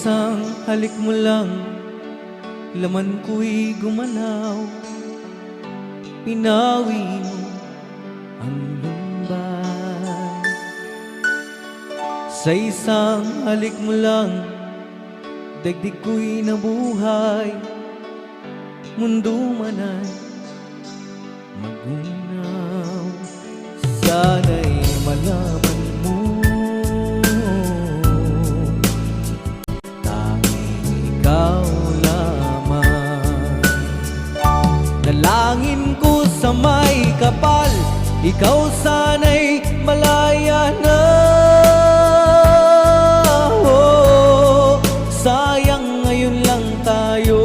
isang halik mo lang, laman ko'y gumalaw. Pinawi mo ang lumbay. Sa isang halik mo lang, daigdig ko'y nabuhay. Mundo man ay magunaw. Sana'y malaman mo, tanging ikaw lamang. Dalangin ko sa may kapal, ikaw sana'y malaya na. Oh, sayang ngayon lang tayo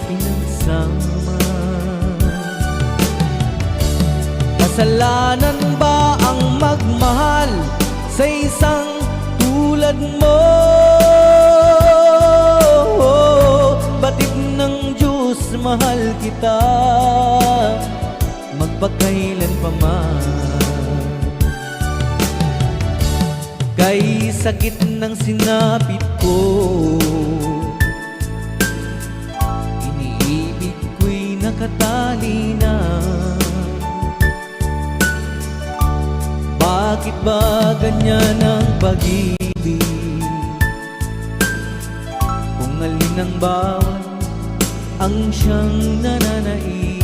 pinagsama. Kasalanan ba ang magmahal sa isang tulad mo? Batid ng Diyos, mahal kita magpakailan pa man. Kay sakit ng sinapit ko, iniibig ko'y nakatali na. Bakit ba ganyan ang pag-ibig? Kung alin ang bawat ang siyang nananaig.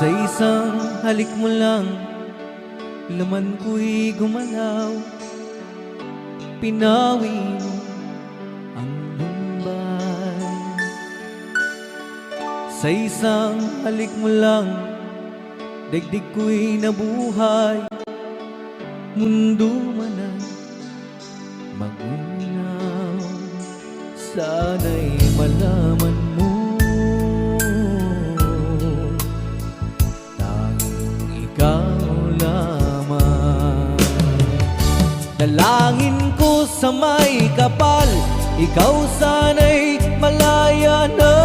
Sa isang halik mo lang, laman ko'y gumalaw. Pinawi mo ang lumbay. Sa isang halik mo lang, daigdig ko'y nabuhay. Mundo man ay magunaw. Sana'y malaman mo, dalangin ko sa may kapal, ikaw sana'y malaya na.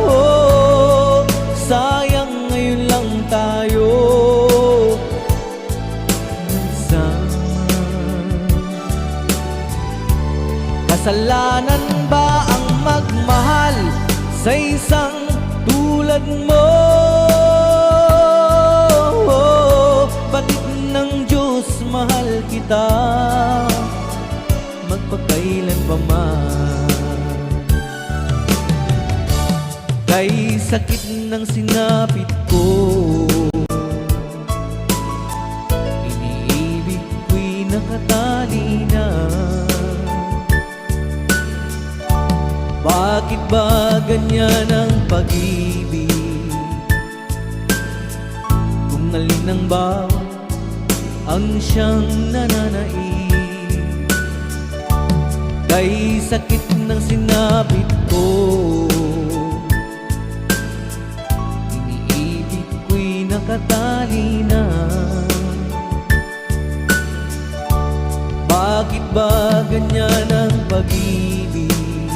Oh, sayang ngayon lang tayo nagsama. Kasalanan ba ang magmahal sa isang tulad mo? Batid ng Diyos, mahal kita magpakailan pa man. Kay sakit ng sinapit ko, iniibig ko'y nakatali na. Bakit ba ganyan ang pag-ibig? Kung alin ang bawat ang siyang nananaig. Kay sakit ng sinapit ko, iniibig ko'y nakatali na. Bakit ba ganyan ang pag-ibig?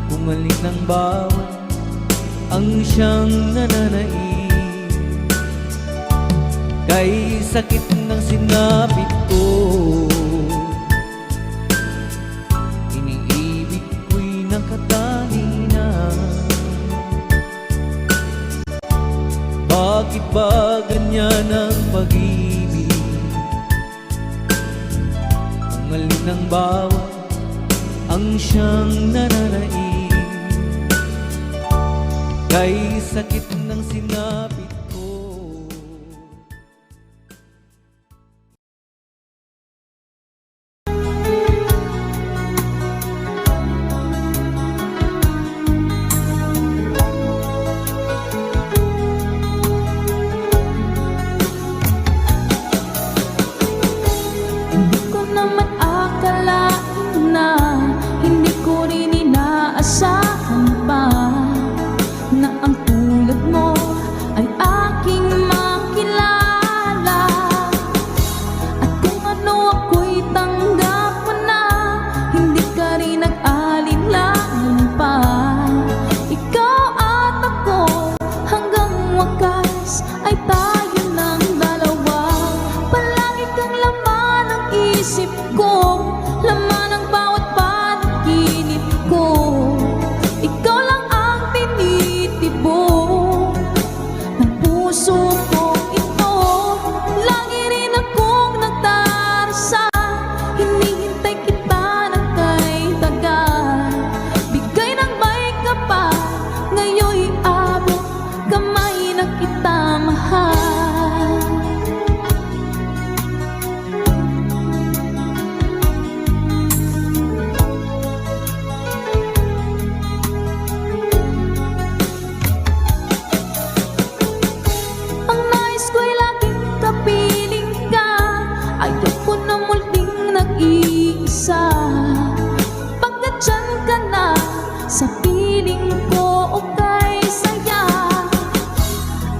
Kung alin ang bawat ang siyang nananaig. Kay sakit ng sinapit ko, iniibig ko'y nakatali na. Bakit ba ganyan ang pag-ibig? Kung alin ang bawat ang siyang nananaig. Kay sakit ng sinapit ko. puso ko ito. Lagi rin akong nagdarasal, hinihintay kita ng kay tagal. Bigay ng may kapal, ngayon'y abot kamay na kita mahal. Ang nais ko'y laging kapiling ka, ayoko na muling nag-iisa. Pagkat dyan ka na, sa piling ko okay saya.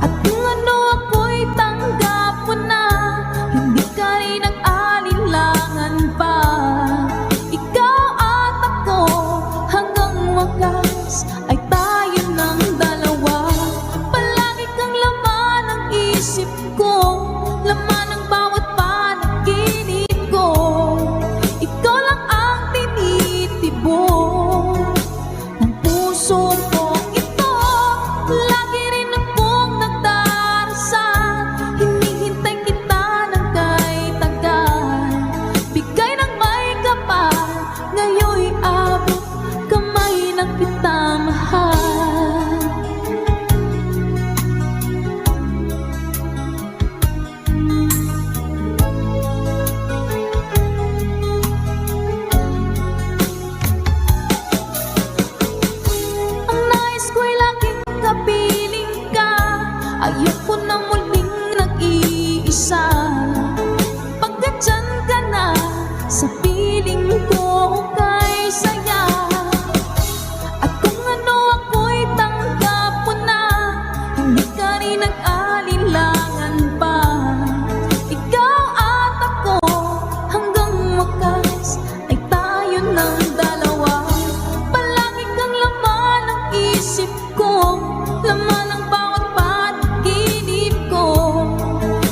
At kung ano ako'y tanggap mo na, hindi ka rin nag-alinlangan pa. Ikaw at ako, hanggang wakas ay tayo ng dalawa. Palagi kang laman ng isip ko, laman ng bawat panaginip ko. Ikaw lang ang tinitibok ng puso ko ito. Lagi rin akong nagdarasal, hinihintay kita ng kay tagal. Bigay ng may kapal, ngayon'y abot kamay na kita mahal. Ang nais ko'y laging kapiling ka, ayoko na muling nag-iisa. Pagkat dyan ka na, sa piling ko okay saya. At kung ano ako'y tanggap mo na, hindi ka rin nag-alinlangan pa. Ikaw at ako, hanggang wakas ay tayo ng dalawa. Palagi kang laman ng isip ko, laman ng bawat panaginip ko.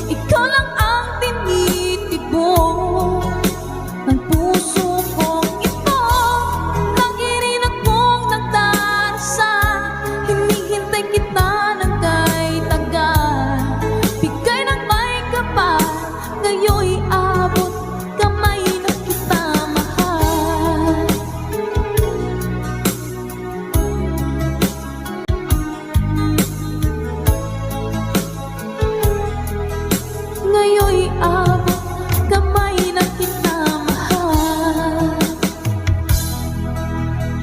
Ikaw lang ang tinitibok ng puso ko ito. Lagi rin akong nagdarasal, hinihintay kita ng kay tagal. Bigay ng may kapal, ngayon'y abot kamay na kita mahal. Ngayon'y abot kamay na kita mahal.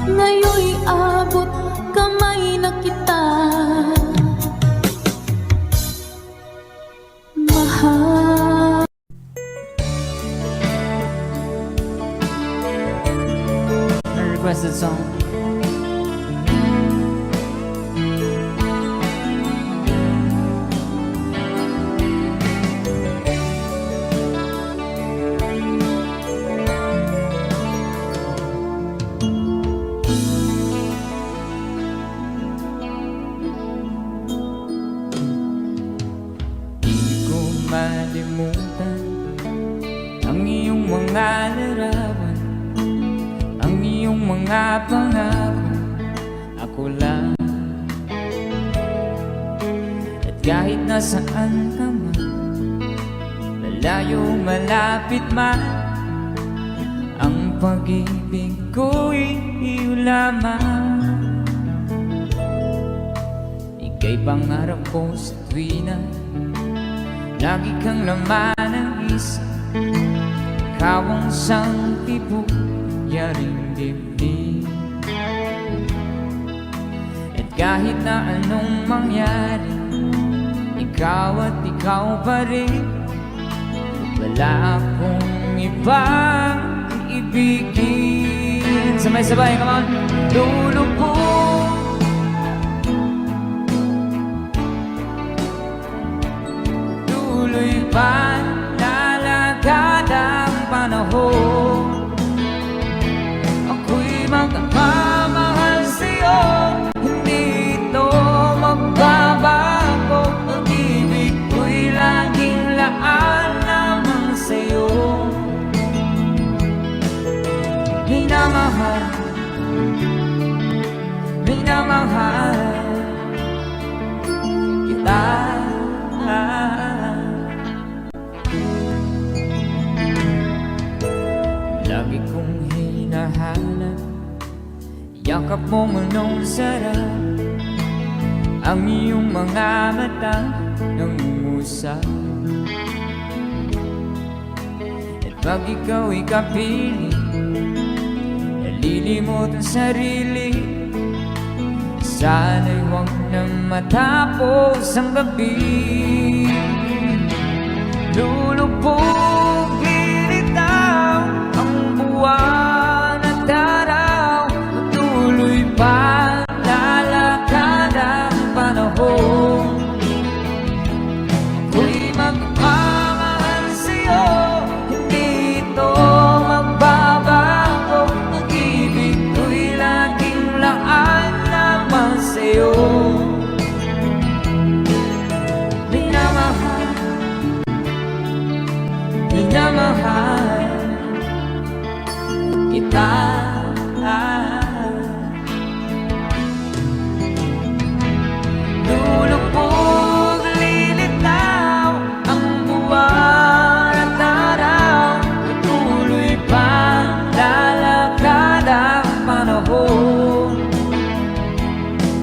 Ngayon'y abot kamay na kita mahal. A requested song. Di ko malimutan ang iyong mga larawan, ang iyong mga pangako. Ako lang, at kahit nasaan ka man, malayo malapit man, ang pag-ibig ko'y iyo lamang. Ika'y pangarap ko sa tuwina, lagi kang laman ng isip. Ikaw ang sang tibok, yaring dibdib. At kahit na anong mangyari, ikaw at ikaw pa rin. Wala akong ibang ibigin. Sabay-sabay, come on. Lulubog, tuloy pa lalakad ang panahon. Ako'y magmamahal sa'yo, hindi ito magbabago. Ang ibig ko'y laging laan lamang sa'yo. Minamahal, minamahal kita. harap mo anong sarap. Ang iyong mga mata nangungusap. At pag ikaw'y kapili, nalilimot ang sarili. Sana'y huwag na matapos ang gabi. Lulubog, lilitaw ang buwan at araw. Tuloy pa lalakad ang panahon. Ako'y magmamahal sa'yo, hindi ito magbabago. Pag-ibig ko'y laging laan naman sa'yo. Minamahal, minamahal kita. Lulubog, lilitaw ang buwan at araw. Patuloy pang lalakad ang panahon.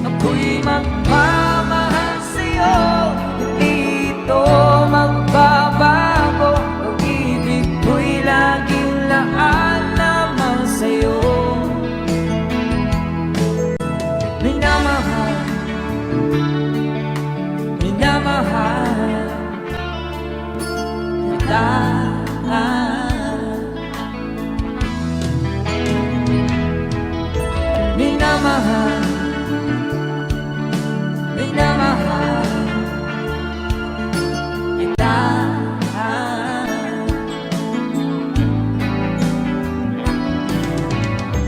Ako'y magmamahal sa'yo, hindi ito magbabago. Pag-ibig ko'y laging laan naman sa'yo. Minamahal, minamahal kita. Minamahal, minamahal kita.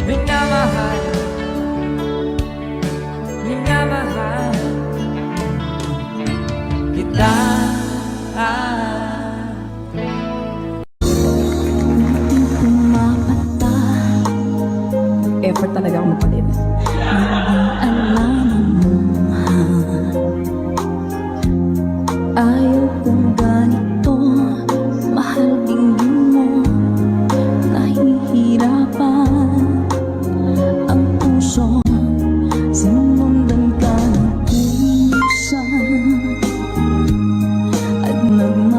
Minamahal, minamahal kita. Pumapata, Effort talaga ako mapalit. alam mo ayaw kong ganito. Mahal tingin mo, nahihirapan ang puso. Sinundan ka ng kusa at nagmamahal.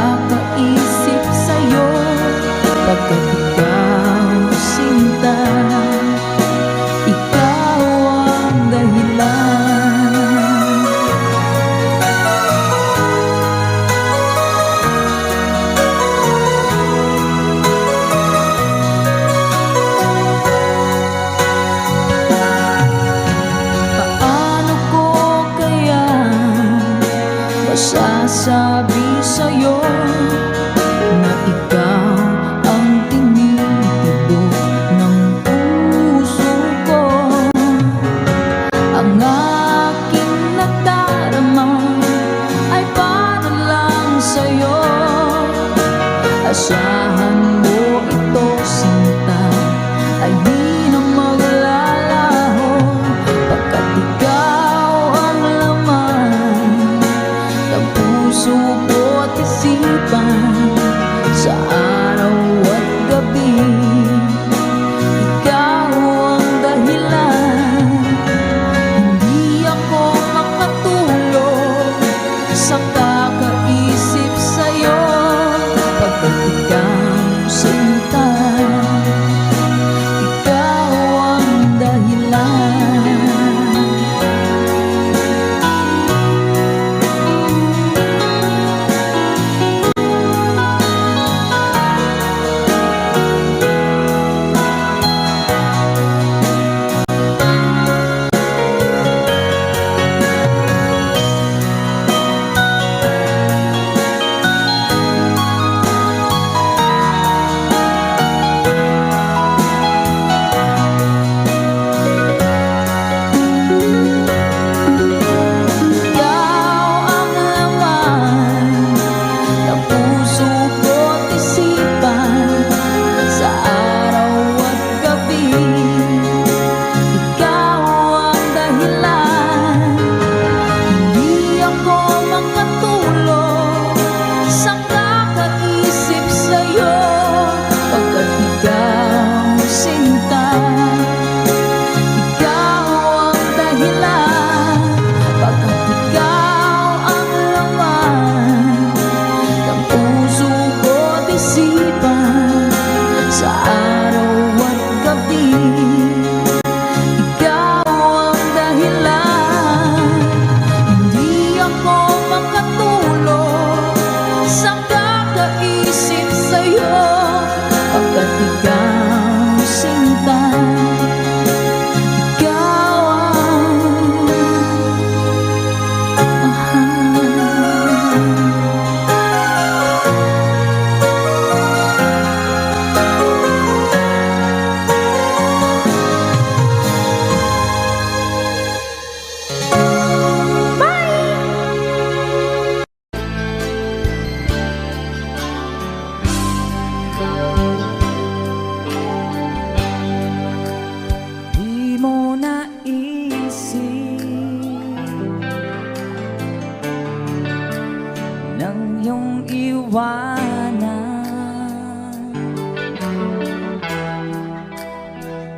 kakaisip sa'yo pagkat ikaw sinta. Ikaw ang dahilan. Paano ko kaya masasabi sa'yo na ikaw ang tinitibok ng puso ko? Ang aking nadarama ay para lang sa'yo. Asahan mo ito, sinta, ay di na maglalaho pagkat ikaw ang laman ng puso ko't isipan sa araw at gabi. Ikaw ang dahilan. Hindi ako makatulog sa kakaisip sa'yo pagkat ikaw sinta. Ikaw ang dahilan. Ikaw ang laman ng puso ko't isipan sa araw at gabi. Ikaw ang dahilan. Hindi ako makatulog sa kakaisip sa'yo pagkat ikaw sinta. Ikaw ang dahilan. Pagkat ikaw ang laman ng puso ko't isipan sa araw at gabi. Ikaw ang dahilan. Hindi ako makatulog sa kakaisip sa'yo pagkat ikaw sinta. Ikaw ang mahal. Di mo naisip nang iyong iwanan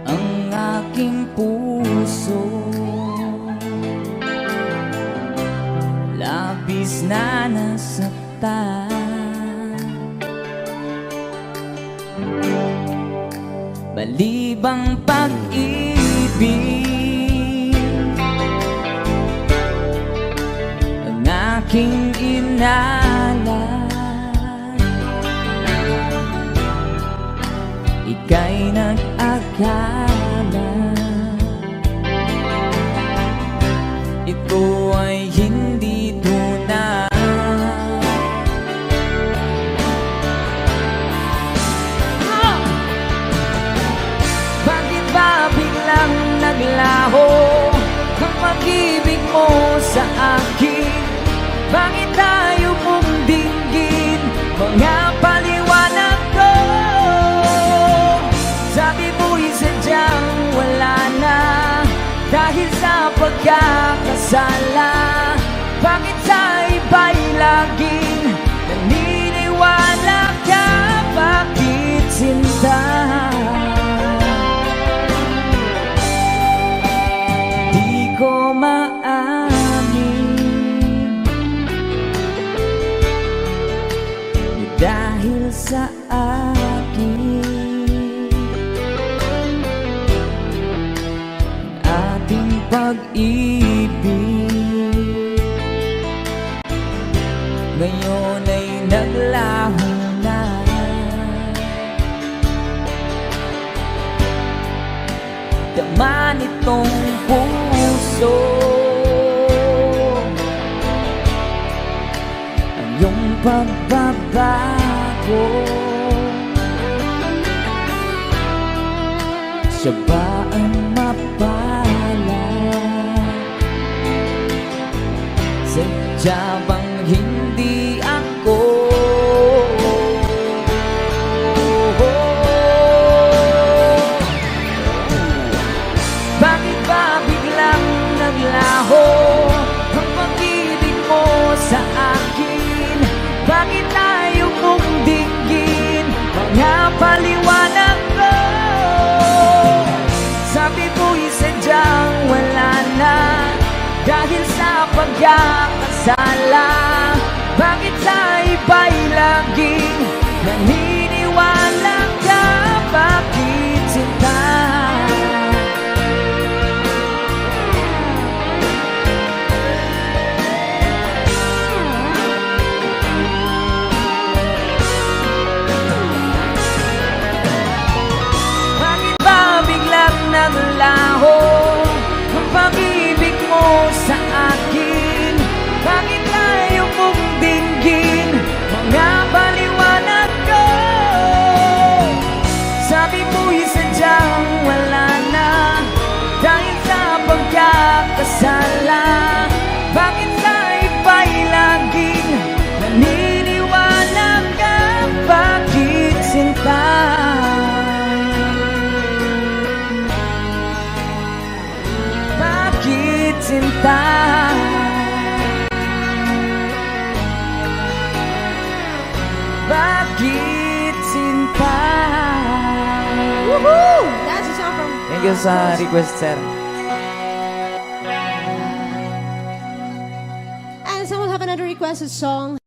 ang aking puso. Labis na nasaktan. Balibang pag-ibig ang aking inalay. Ika'y nag-akala ito ay hindi tunay. Bakit ba biglang naglaho ang pag-ibig mo sa akin? Bakit tayo mong dinggin mga paliwanag ko? Sabi mo'y sadyang wala na dahil sa pagkakasala. Bakit sa iba'y laging naniniwala ka? Bakit sinta? Di ko maamin sa akin. Ating pag-ibig ngayon ay naglaho na. Dama nitong puso ang iyong pagbabago. Siya ba ang mapalad? Sadya bang hindi ako? Bakit ba biglang naglaho ang pag-ibig mo sa akin? Bakit tayo mong dinggin mga paliwanag ko? Sabi mo'y sadyang wala na dahil sa pagkakasala. Bakit sa iba'y laging naniniwala ka? Bakit sinta? Bakit ba biglang naglaho ang pag-ibig mo sa akin? Bakit tayo mong dinggin mga paliwanag ko? Sabi mo'y sadyang wala na dahil sa pagkakasala. Bakit sa iba'y laging naniniwala ka? Bakit sinta? Bakit sinta? Bakit sinta? Woohoo! That's a song from Thank you sa request, sir. And someone have another requested song.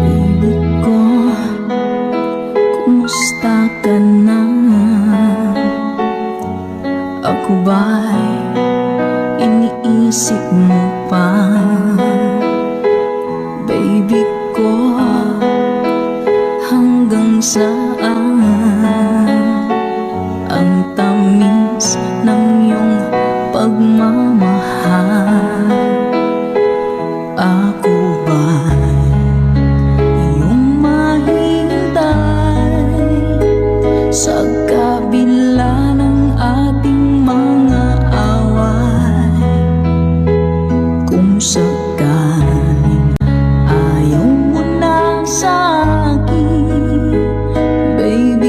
Baby ko, kumusta ka na? Ako ba'y iniisip mo pa? Baby ko, hanggang saan ang tamis ng iyong pagmamahal? Ako ba'y iyong mahintay sa kabila ng ating mga away? Kung sakaling ayaw mo na sa akin, baby,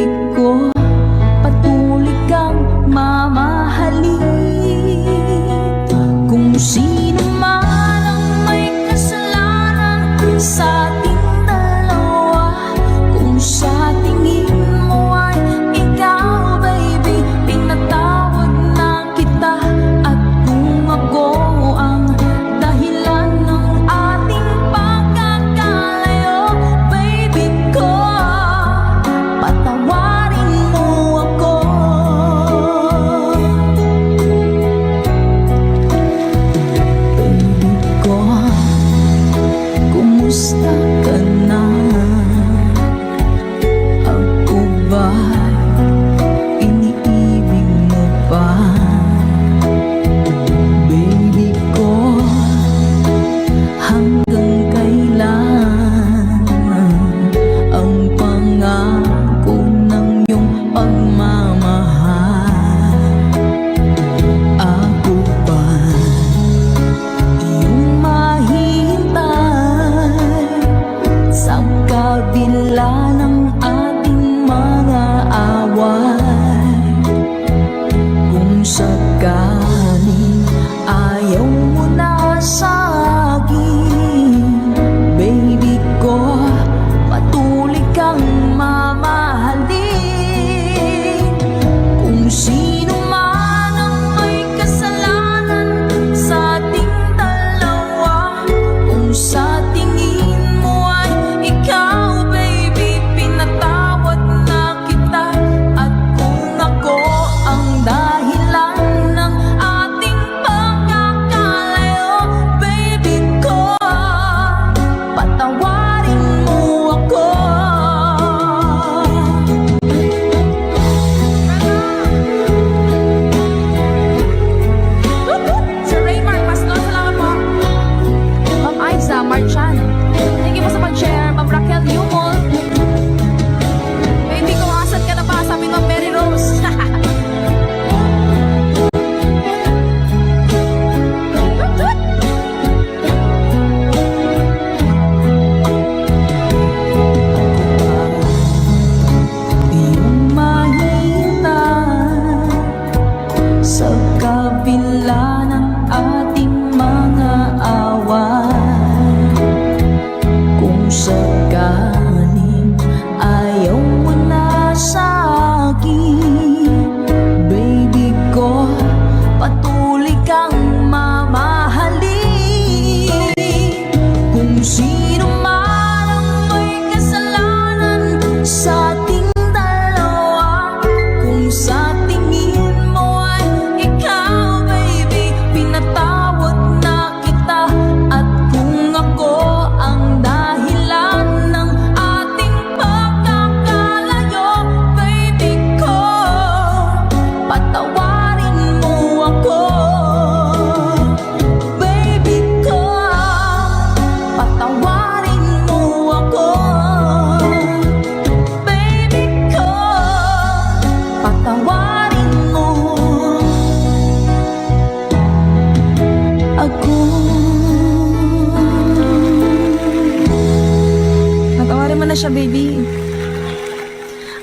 siya, baby.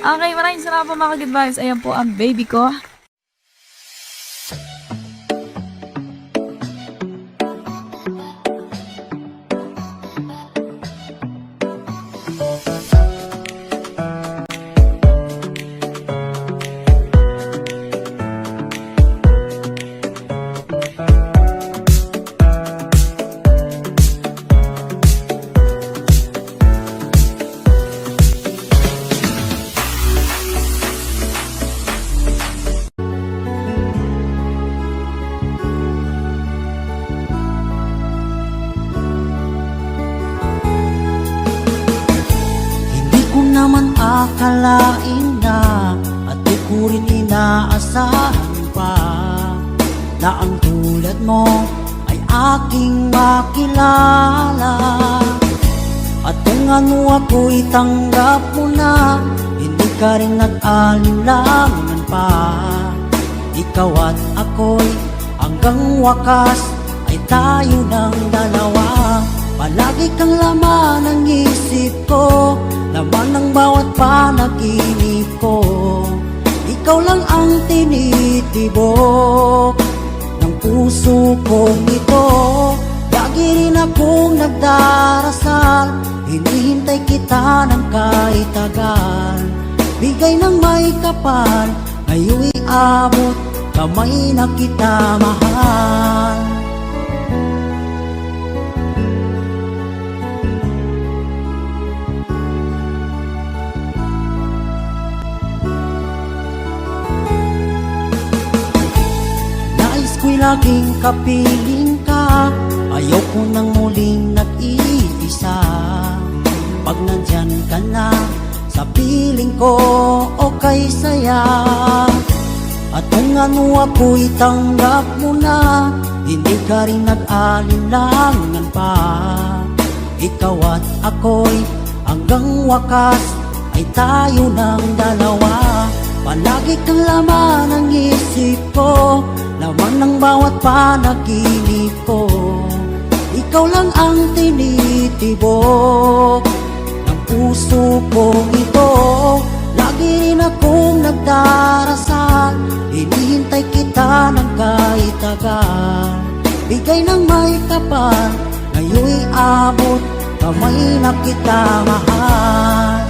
Okay, maraming salamat po mga ka-good vibes. Ayan po ang baby ko. Hindi ko naman akalain na at di ko rin inaasahan pa na ang tulad mo ay aking makilala. At kung ano ako'y tanggap mo na, hindi ka rin nag-alinlangan pa. Ikaw at ako'y hanggang wakas ay tayo ng dalawa. Palagi kang laman ng isip ko, laman ng bawat panaginip ko. Ikaw lang ang tinitibok ng puso kong ito. Lagi rin akong nagdarasal, hinihintay kita ng kahit tagal. Bigay ng may kapal, ngayon'y abot, kamay na kita mahal. Nais ko'y laging kapiling ka, ayaw ko nang muling nag-iisa. Pag nandyan ka na sa piling ko, okay saya. At kung ano ako'y tanggap mo na, hindi ka rin nag-alinlangan pa. Ikaw at ako'y hanggang wakas ay tayo ng dalawa. Palagi kang laman ng isip ko, laman ng bawat panaginip ko. Ikaw lang ang tinitibok ng puso kong ito. Lagi rin akong nagdarasal, hinihintay kita ng kahit tagal. Bigay ng may kapal, ngayon'y abot, kamay na kita mahal.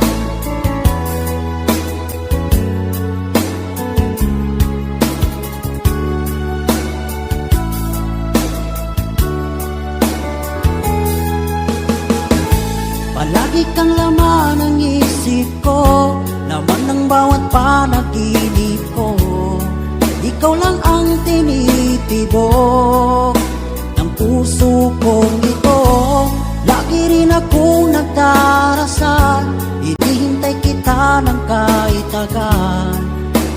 Palagi kang laman ng isip ko, laman ng bawat panaginip ko. Ikaw lang ang tinitibok ng puso kong ito. Lagi rin akong nagdarasal, hinihintay kita ng kahit tagal.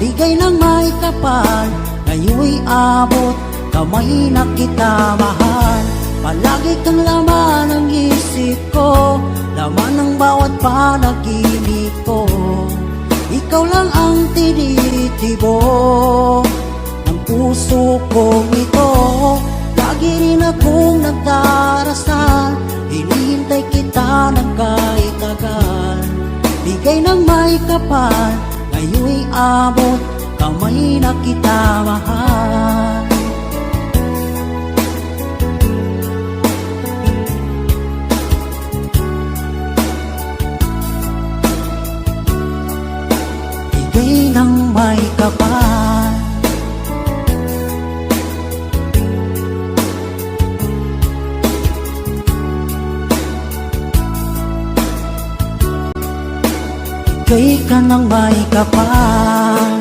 Bigay ng may kapal, ngayon'y abot, kamay na kita mahal. Palagi kang laman ng isip ko, laman ng bawat panaginip ko. Ikaw lang ang tinitibok ng puso kong ito. Lagi rin akong nagdarasal, hinihintay kita ng kahit tagal. Bigay ng may kapal, ngayon'y abot, kamay na kita mahal. Bigay ng may kapal, bigay ka ng may kapal.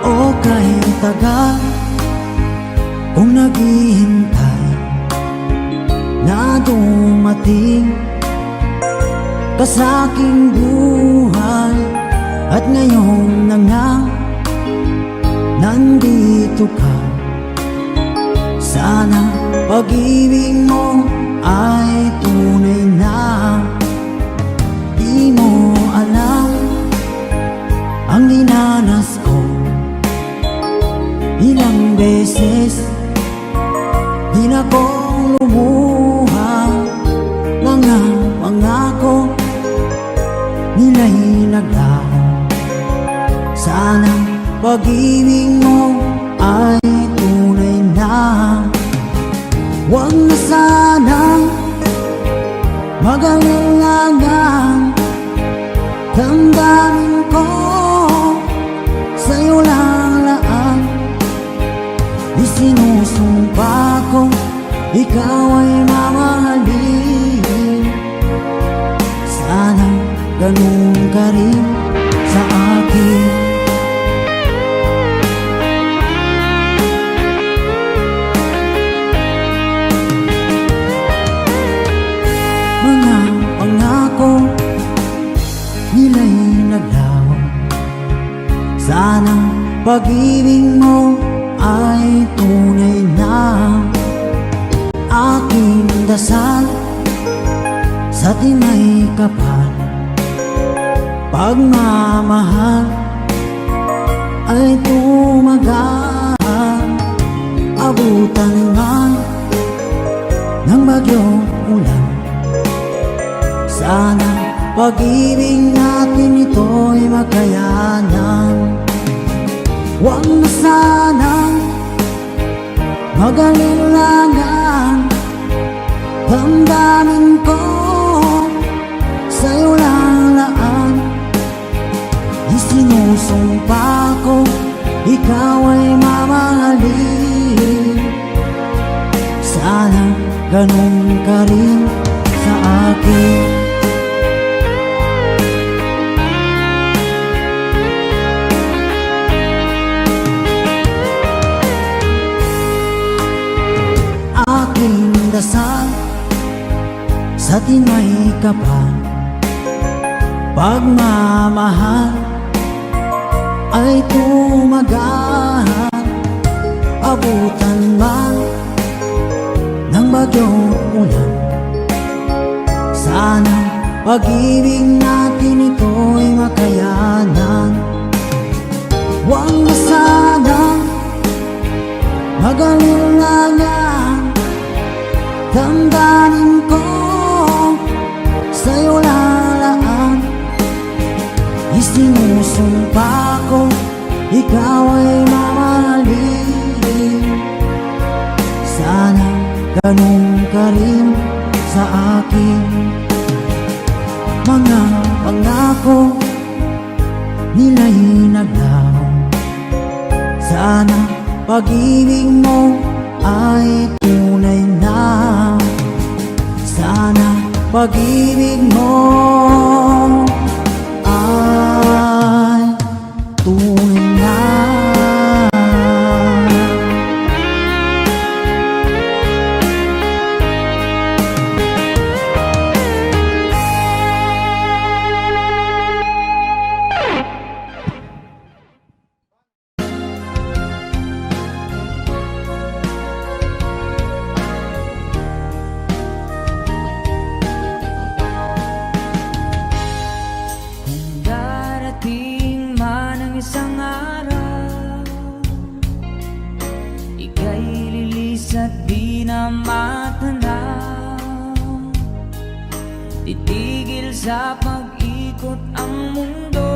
O kahit tagal kung naghihintay na dumating ka sa aking buhay, at ngayon na nga nandito ka. Sana pag-ibig mo ay tunay na. Di mo alam ang dinanas ko. Ilang beses di na kong lumuha. Mga pangako nila'y naglaho. Sana'y pag-ibig mo ay tunay na. Huwag na sanang mag-alinlangan. Damdamin ko sa'yo lang laan. Isinusumpa ko ikaw ay mamahalin. Sana ganun ka rin sa akin. Mga pangako nila'y naglaho. Sana pag-ibig mo ay tunay na. Aking dasal sa timay kapal, pagmamahal ay tumagal. Abutan man ng bagyong ulan. Sana pag-ibig natin ito'y makayanan. Huwag na sanang mag-alinlangan. Damdamin ko sa'yo lang laan. Isinusumpa ko ikaw ay mamahalin. Sana ganun ka rin sa akin. Aking dasal sa timay kapal, pagmamahal ay tumagal. Abutan man ng bagyong ulan. Sana pag-ibig natin ito'y makayanan. Huwag na sanang mag-alinlangan. Damdamin ko sa'yo lalaan. Isinusumpa ko ikaw ay mamahalin. Sana ganun ka rin sa akin. Mga pangako nila'y naglaho. Sana pag-ibig mo ay tunay na. Sana pag-ibig mo ay tunay na. Darating man ang isang araw, ika'y lilis at di na matanaw. Titigil sa pag-ikot ang mundo,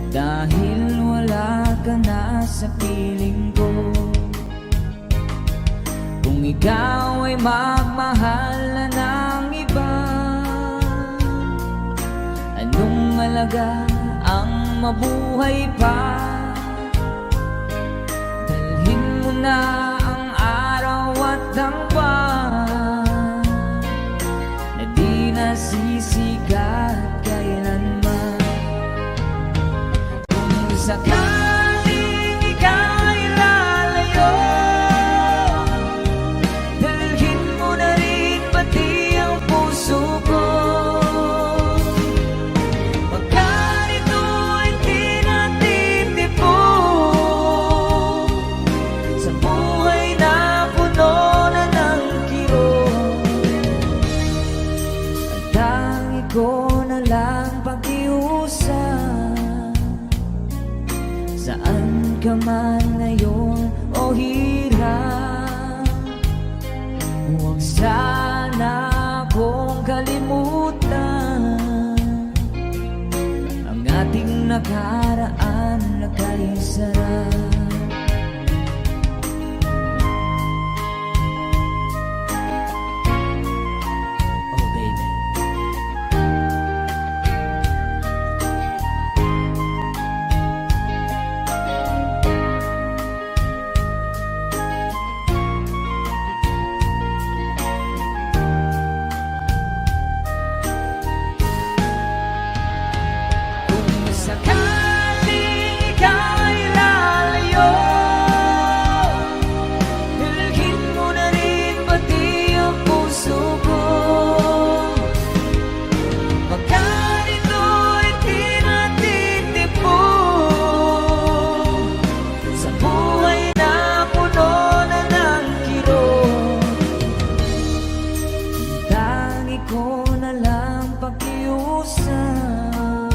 dahil wala ka na sa piling ko. Kung ikaw ay magmahal na ng iba, anong alaga ang mabuhay pa? Dalhin mo na ang araw at ang buwan na di nasisikat kailanman. Kung sakaling ika'y lalayo, dalhin mo na rin pati ang puso ko. Sa buhay na Huwag sana akong kalimutan ang ating nakaraan na kay sarap. Oh baby, kung sakaling ikaw ay lalayo, dalhin mo na rin pati ang puso ko. Baka nito'y di natitipon sa buhay na puno na ng kirot. Tangi ko na lang pakiusap,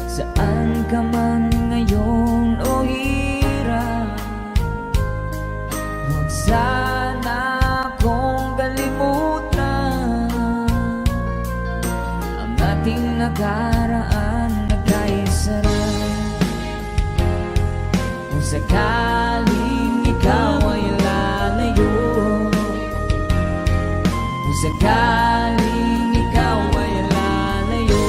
saan ka man ngayon o hirap, huwag sana akong kalimutan ang ating nakaraan na kay sarap. Kung sakaling ikaw ay lalayo, kung sakaling ikaw ay lalayo,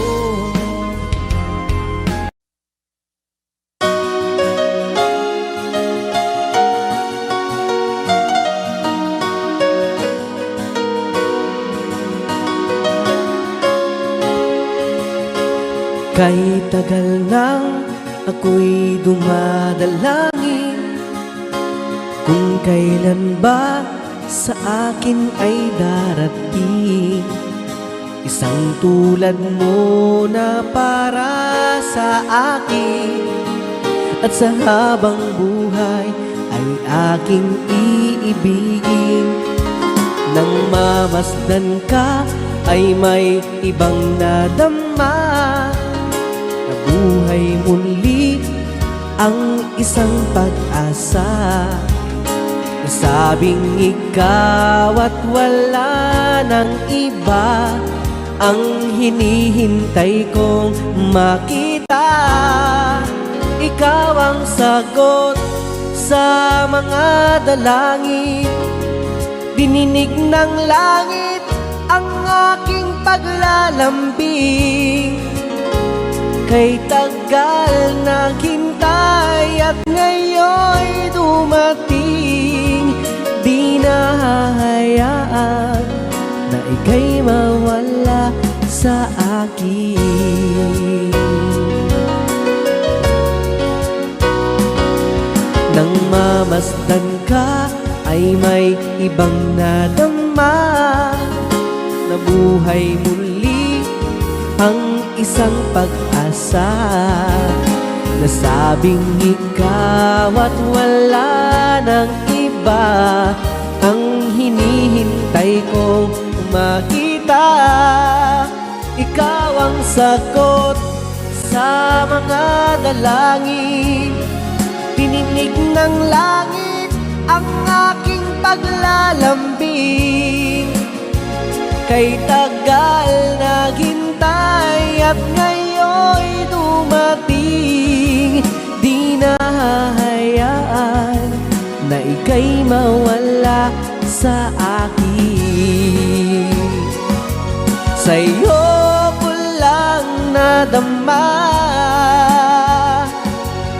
Kahit tagal nang ako'y dumadalangin, kung kailan ba sa akin ay darating isang tulad mo na para sa akin, at sa habang buhay ay aking iibigin. Nang mamasdan ka ay may ibang nadama, nabuhay muli ang isang pag-asa. Nasabing ikaw at wala ng iba ang hinihintay kong makita. Ikaw ang sagot sa mga dalangin, dininig ng langit ang aking paglalambing. Kay tagal naghintay at ngayon'y dumating, di na hahayaan na ika'y mawala sa akin. Nang mamasdan ka ay may ibang nadama, nabuhay muli ang isang pag-asa. Nasabing ikaw at wala ng iba ang hinihintay kong makita. Ikaw ang sagot sa mga dalangin, dininig ng langit ang aking paglalambing. Kay tagal naghintay at ngayon'y dumating, di na hahayaan na ika'y mawala sa akin. Sa'yo ko lang nadama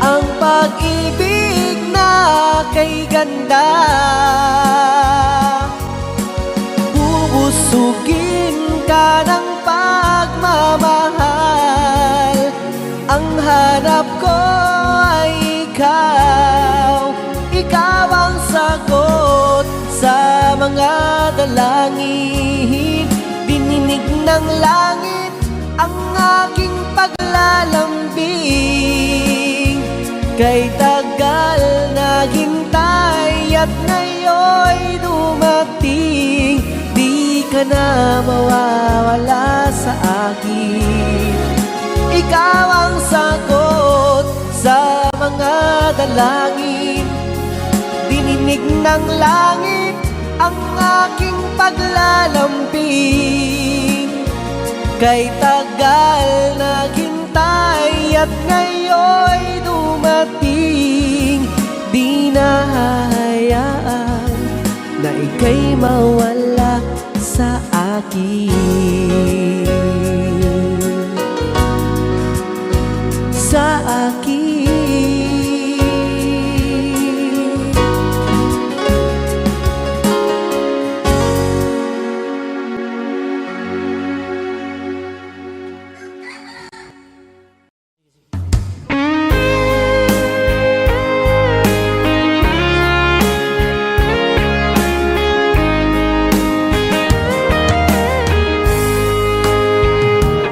ang pag-ibig na kay ganda. Busugin ka ng pagmamahal, ang hanap ko ay ikaw. Ikaw ang sagot sa mga dalangin, dininig ng langit ang aking paglalambing. Kay tagal naghintay at ngayon'y dumating, di ka na mawawala sa akin. Ikaw ang sagot sa mga dalangin, dininig ng langit ang aking paglalamping. Kay tagal naghintay at ngayon'y dumating. Di na hahayaan na ika'y mawala sa akin. Sa akin.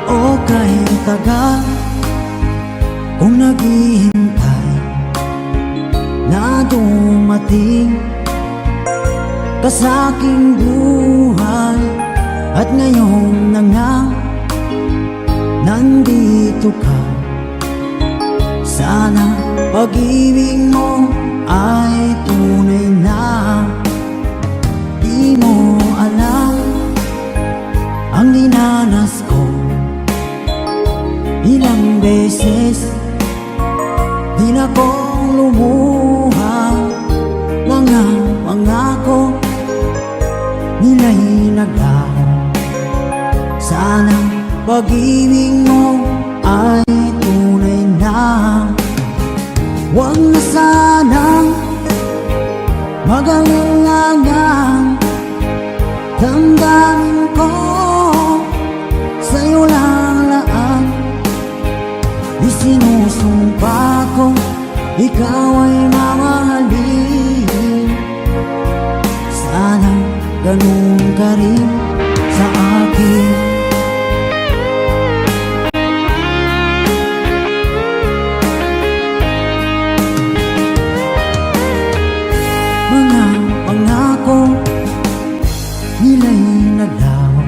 O kay tagal kung naghihintay na dumating ka sa aking buhay, at ngayon na nga nandito ka. Sana pag-ibig mo ay tunay na. Di mo alam ang dinanas ko. Ilang beses di na kong lumuha. Mga pangako nila'y naglaho. Sana pag-ibig mo ay tunay na. Huwag na sanang mag-alinlangan. Damdamin ko sa'yo lang laan. Isinusumpa ko ikaw ay mamahalin. Sana ganun ka rin sa akin. Mga pangako nila'y naglaho.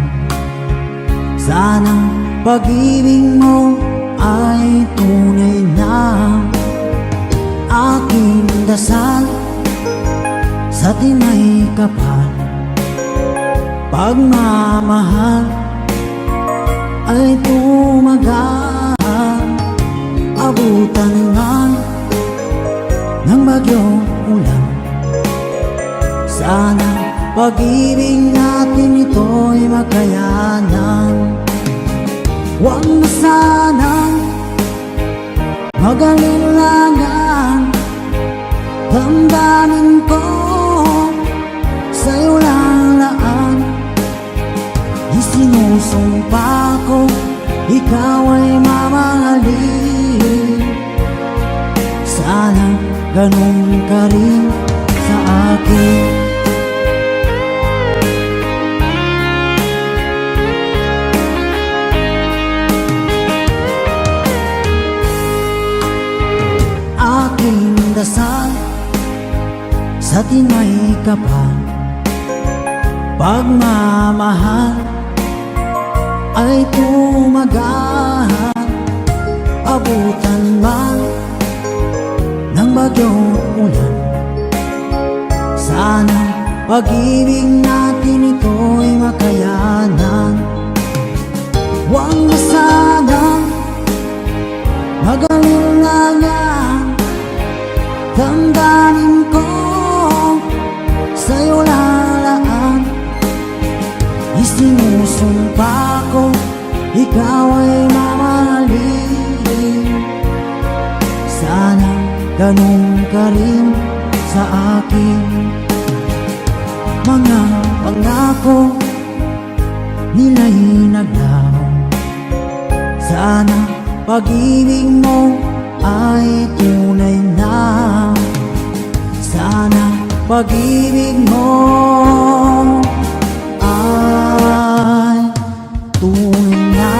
Sana pag-ibig mo ay tunay na. Aking dasal sa tinay kapal, pagmamahal ay tumagal. Abutan man ng bagyong ulan. Sana pag-ibig natin ito'y makayanan. Huwag na sanang mag-alinlangan. Damdamin ko sa'yo lang laan. Isinusumpa ko ikaw ay mamahalin. Sana ganun ka rin sa akin. Aking dasal sa tinay kapal, pagmamahal ay tumagal. Abutan man ng bagyong ulan. Sana pag-ibig natin ito'y makayanan. Huwag na sanang mag-alinlangan. Damdamin ko sa'yo lalaan. Isinusumpa ko ikaw ay mamahalin. Sana ganun ka rin sa akin. Mga pangako nila'y naglaho. Sana pag-ibig mo ay tunay na. Sana pag-ibig mo ay tunay na.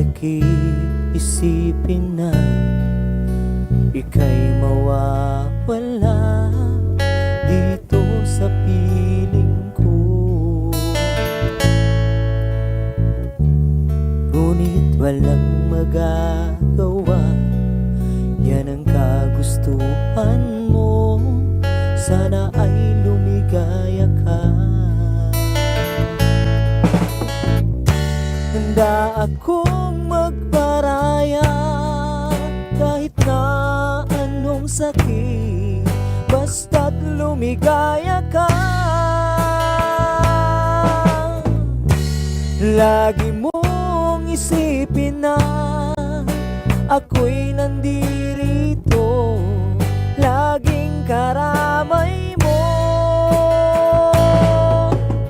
sakit isipin na ika'y mawawala dito sa piling ko. Ngunit walang magagawa, yan ang kagustuhan mo. Sana ay lumigaya ka. Handa akong magparaya kahit na anong sakit, basta't lumigaya ka. Lagi mong isipin na ako'y nandirito, laging karamay mo,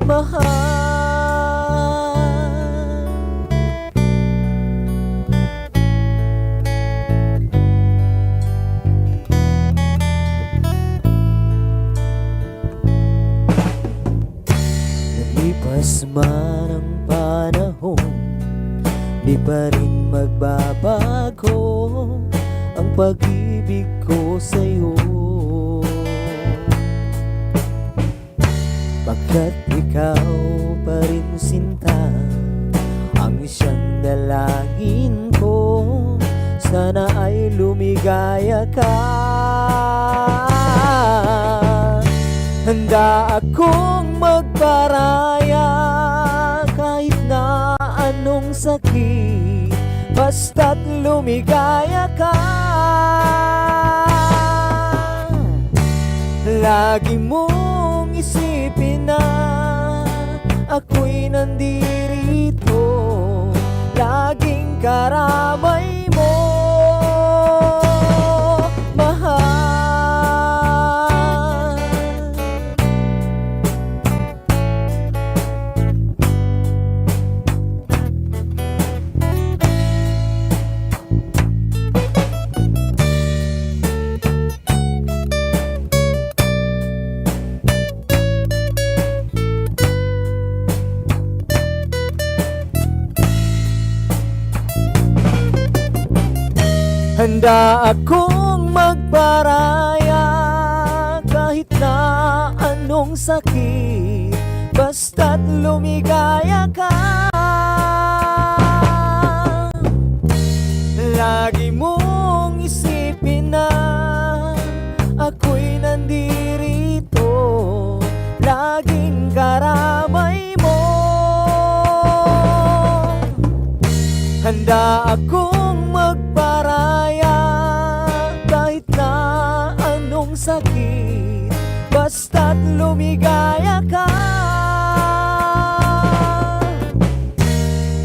mahal. Nalipas man ang panahon, di pa rin magbabago ang pag-ibig ko sa'yo. Pagkat ikaw pa rin sinta, ang siyang dalangin ko, sana ay lumigaya ka. Handa akong magparaya kahit na anong sakit, basta't lumigaya ka. Lagi mong isipin na ako'y nandirito, laging karamay mo, mahal. Handa akong magparaya kahit na anong sakit, basta't lumigaya ka. Lagi mong isipin na ako'y nandirito, laging karamay mo. Handa akong magparaya kahit na anong sakit, basta't lumigaya ka.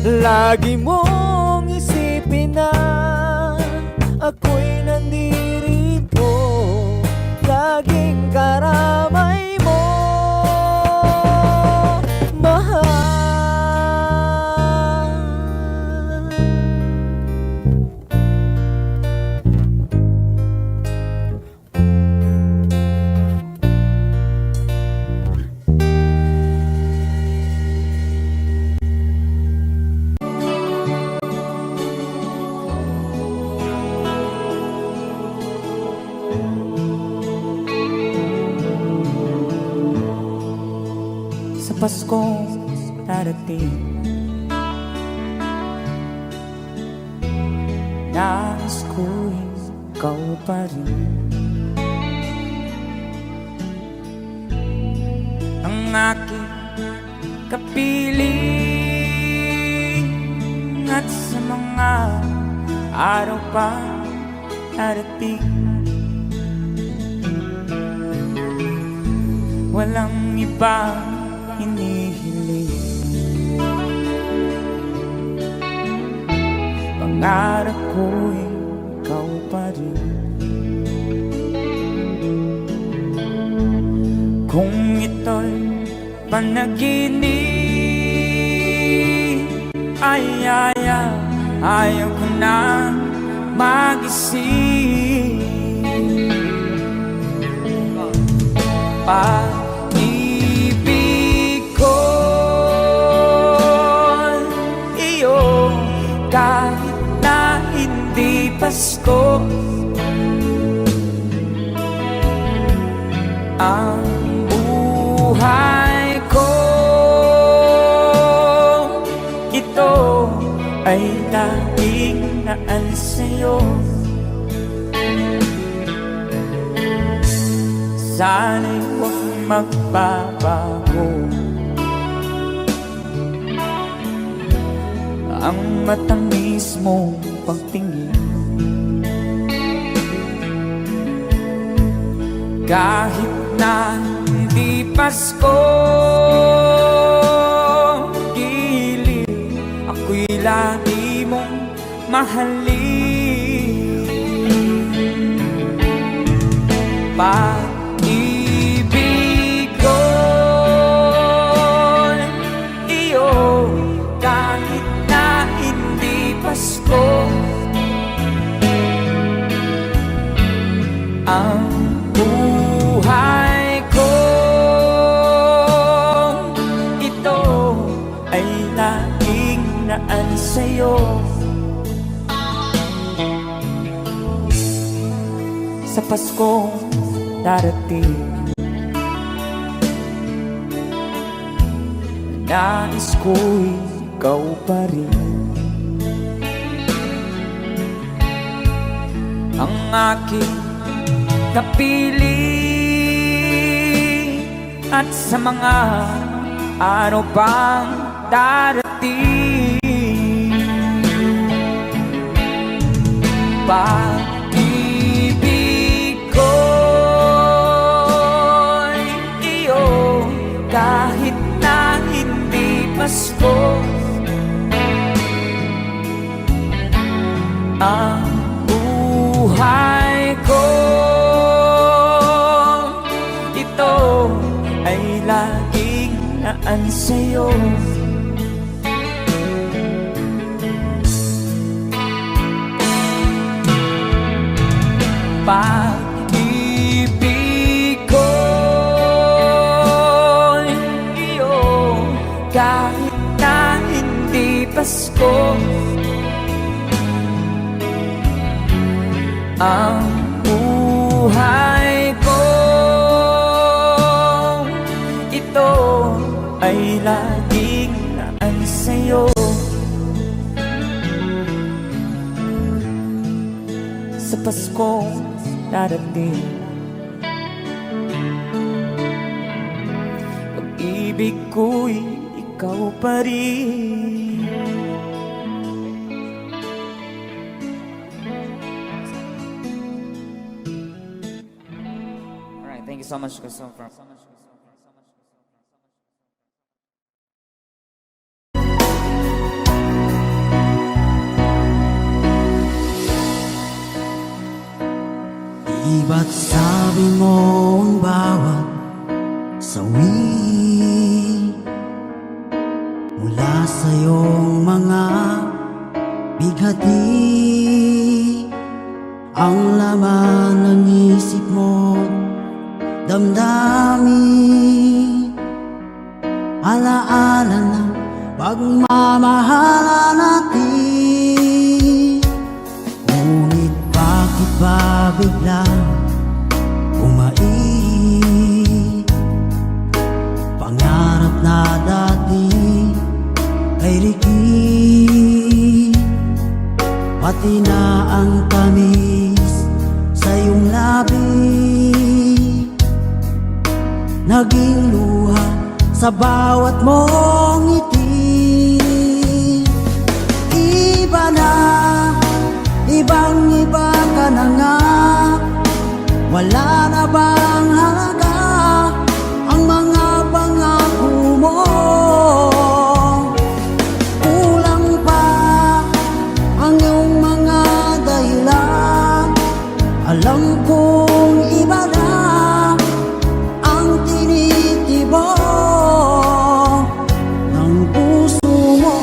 Lagi mong isipin na ako'y nandirito, laging karamay mo, mahal. Sa Paskong darating, nais ko'y ikaw pa rin ang aking kapiling. At sa mga araw pa darating, walang ibang hinihiling. Pangarap ko'y ikaw pa rin. Kung ito'y panaginip, ayaw ko na magising. Pag-ibig ko'y iyong sa'yo. Sana'y huwag magbabago ang matamis mong pagtingin. Kahit na hindi Pasko, giliw, ako'y lagi mong mahalin. Pag-ibig ko'y iyo, kahit na hindi Pasko. Ang buhay ko ito ay laging naan sa'yo. Sa Paskong darating, nais ko'y ikaw pa rin ang aking kapili. At sa mga araw pang darating, pag-ibig ko'y iyo, kahit na hindi Pasko. Ang buhay ko ito ay laging naan sa'yo. Pag-ibig ko'y iyo, kahit na hindi Pasko. Ang buhay ko ito ay laging naan sa'yo. Sa Paskong darating, pag-ibig ko'y ikaw pa rin. Alright, thank you so much, Gusto. Iba't sabi mo ang bawat sawi mula sa iyong mga bighati, ang laman ng isip mo, damdamin, alaala ng pagmamahala natin. Ngunit bakit ba biglang umait? Pangarap na dati ay rigid, pati na ang tamis sa iyong labi, naging luha sa bawat mong ngiti. Iba na, ibang-iba ka na nga, wala na bang halaga ang mga pangako mo? Kulang pa ang iyong mga dahilan, alam kong iba na ang tinitibok ng puso mo.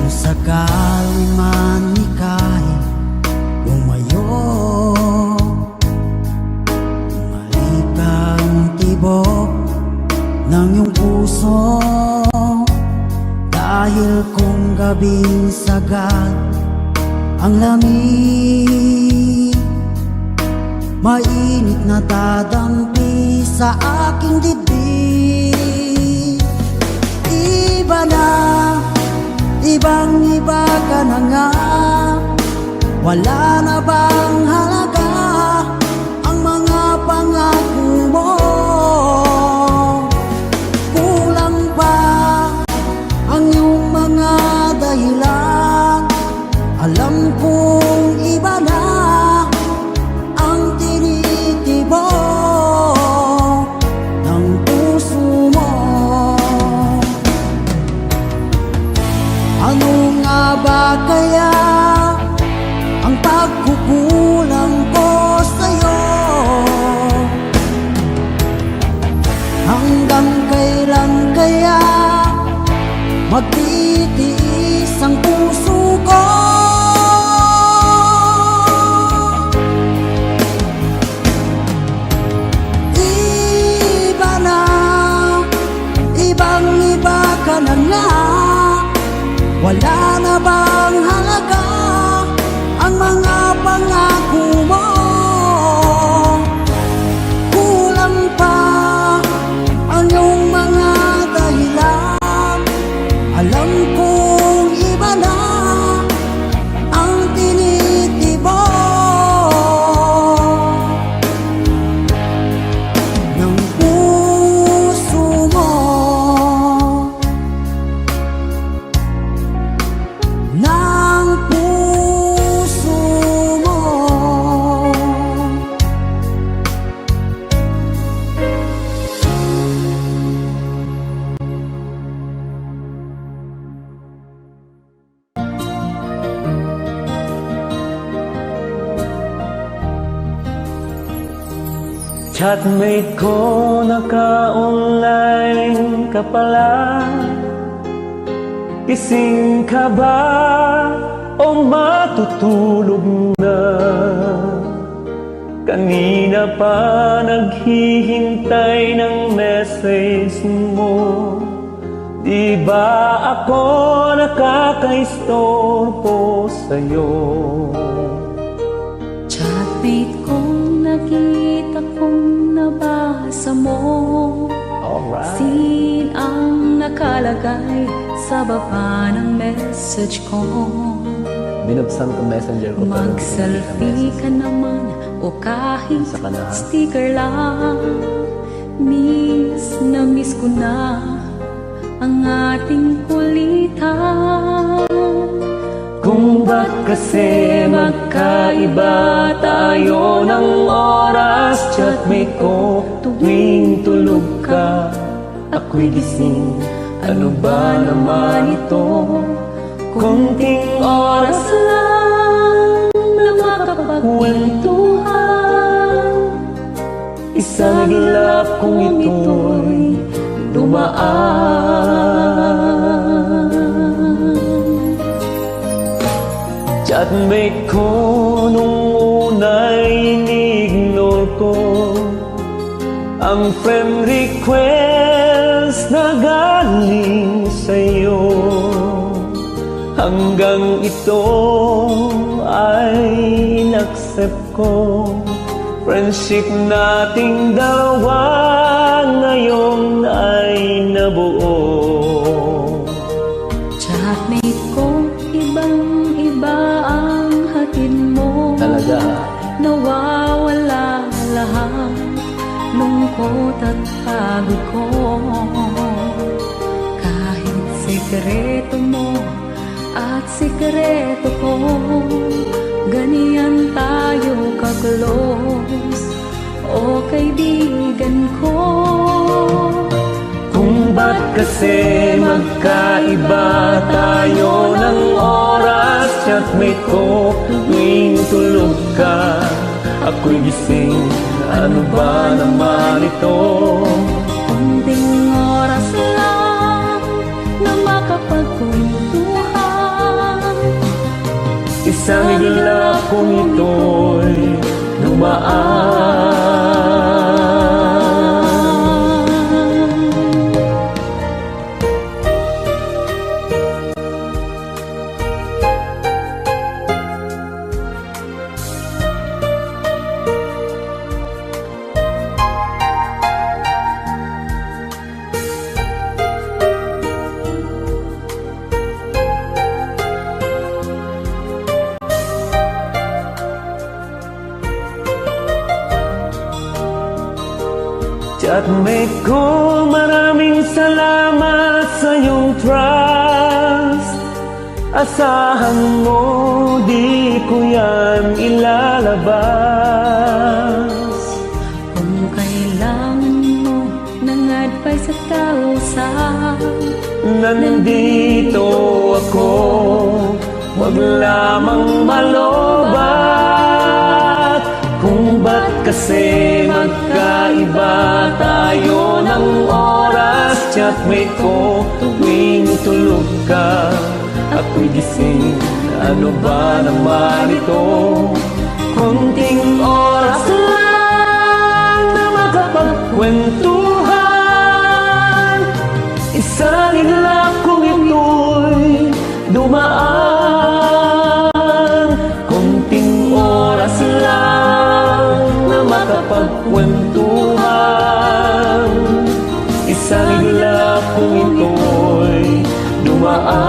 Sakaling man ika'y lumayo, bumalik ang tibok ng iyong puso, dahil kung gabing sagad ang lamig, mainit na dadampi sa aking dibdib. Iba na, ibang iba ka na nga, wala na bang halaga ang mga pangako mo? Kulang pa ang iyong mga dahilan, alam kong iba na ang tinitibok ng puso mo. Ano nga ba kaya ang pagkukulang ko sa'yo? Hanggang kailan kaya magtitiis ang puso ko? Iba na, ibang iba ka na nga, wala na bang halaga ang mga pangako mo? Kulang pa ang iyong mga dahilan, alam kong iba na ang tinitibok ng puso mo. Ng puso mo. Chatmate ko, naka-online ka pala. Gising ka ba o matutulog na? Kanina pa naghihintay ng message mo. Di ba ako nakakaistorbo sa'yo? Chatmate kong nakita kong nabasa mo. Sin ang nakalagay sa baba ng message ko. Binubsan ko messenger ko. Mag-selfie ka naman o kahit sticker lang. Miss na miss ko na ang ating kulitan. Kung ba't kasi magkaiba tayo ng oras, chatmate ko, tuwing tulog ka, ako'y gising. Ano ba naman ito? Konting oras lang na makapagkwentuhan. Isang iglap kung ito'y dumaan. Chatmate ko, nung una'y ini-ignore ko ang friend request na galing sa'yo. Hanggang ito ay in-accept ko. Friendship nating dalawa ngayon ay nabuo. Chatmate ko, ibang-iba ang hatid mo. Talaga? Nawawala lahat lungkot at pagod ko. Kahit sikreto mo at sikreto ko, ganyan tayo ka-close, o kaibigan ko. Kung ba't kasi magkaiba tayo ng oras, chatmate ko, tuwing tulog ka, ako'y gising. Ano ba naman ito? Kunting oras lang na makapagkwentuhan. Isang iglap kung ito'y dumaan. Flatmate ko, maraming salamat sa iyong trust. Asahan mo, di ko yan ilalabas. Kung kailangan mo ng advice at kausap, Nandito ako, wag lamang malobat. Kung ba't kasi magkaiba tayo ng oras. Chatmate ko, tuwing tulog ka, ako'y gising. Ano ba naman ito? Konting oras lang na makapagkwentuhan. Isangin lang kung ito'y dumaan. Konting oras lang na makapagkwentuhan. Isangin lang kung ito'y dumaan.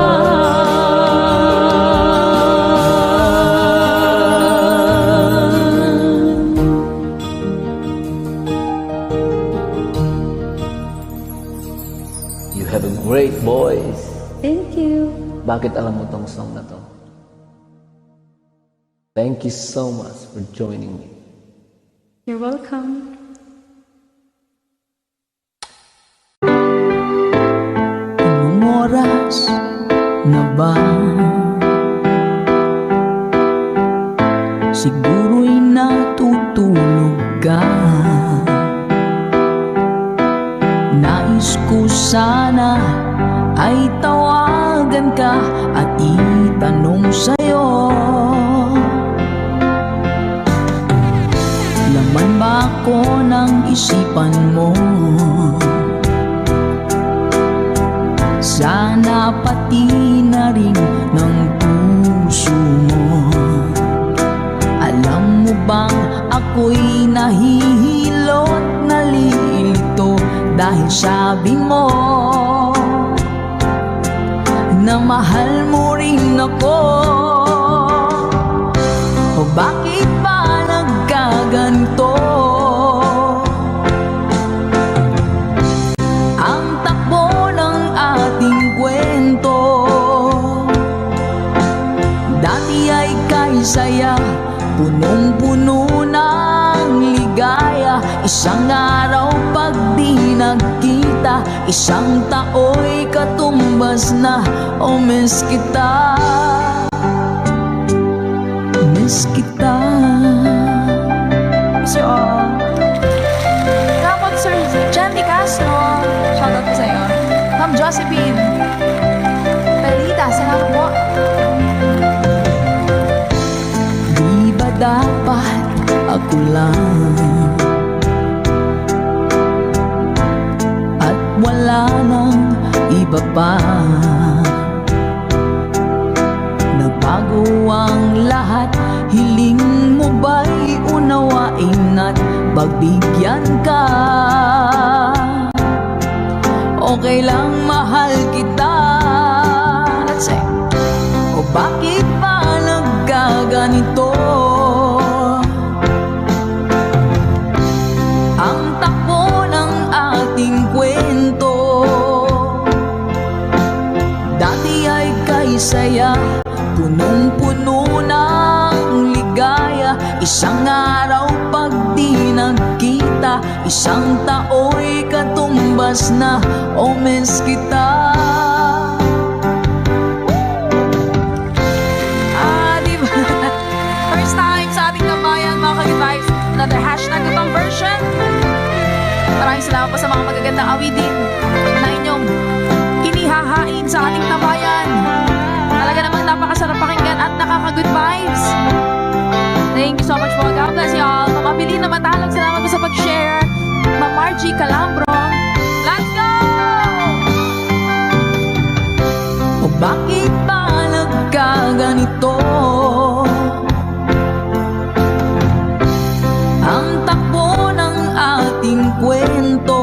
You have a great voice. thank you. Bakit alam mo tong song na to? Thank you so much for joining me. You're welcome. Anong oras na ba? Siguro'y natutulog ka. Nais ko sana ay tawagan ka at itanong sa'yo, laman ba ako ng isipan mo? Sana pati na rin ng puso mo. Alam mo bang ako'y nahihilot, nalilito dahil sabi mo na mahal mo rin ako. O bakit ba nagkaganto? Ang takbo ng ating kwento, dati ay kay saya, punong-puno ng ligaya. Isang araw pag di nagkita, isang tao'y katumbas na. Oh, miss kita, miss kita. So, dapat Sir Jenny Castro, shoutout po sa'yo. Ma'am Josephine Perita, salamat po. Di ba dapat ako lang at wala nang iba pa? Nagbago ang lahat, hiling mo ba'y unawain at pagbigyan ka? Okay lang, mahal kita. Let's say, O bakit ba nagkaganito? Ang takbo ng ating kwento, dati ay kay saya, punong-puno ng ligaya. Isang araw pag di nagkita, isang tao'y katumbas na. Oh, miss kita. diba? First time sa ating kabayan, mga ka-advice. Another hashtag itong version. Maraming salamat po sa mga magagandang awidin na inyong inihahain sa ating tabayan. Talaga namang napakasarap pakinggan at nakaka-good vibes. Thank you so much po. God bless you all. Mamabili na matalag. Salamat po sa pag-share. Ma'am Margie Calambro. Let's go! O bakit ba nagkaganito? Ang takbo ng ating kwento,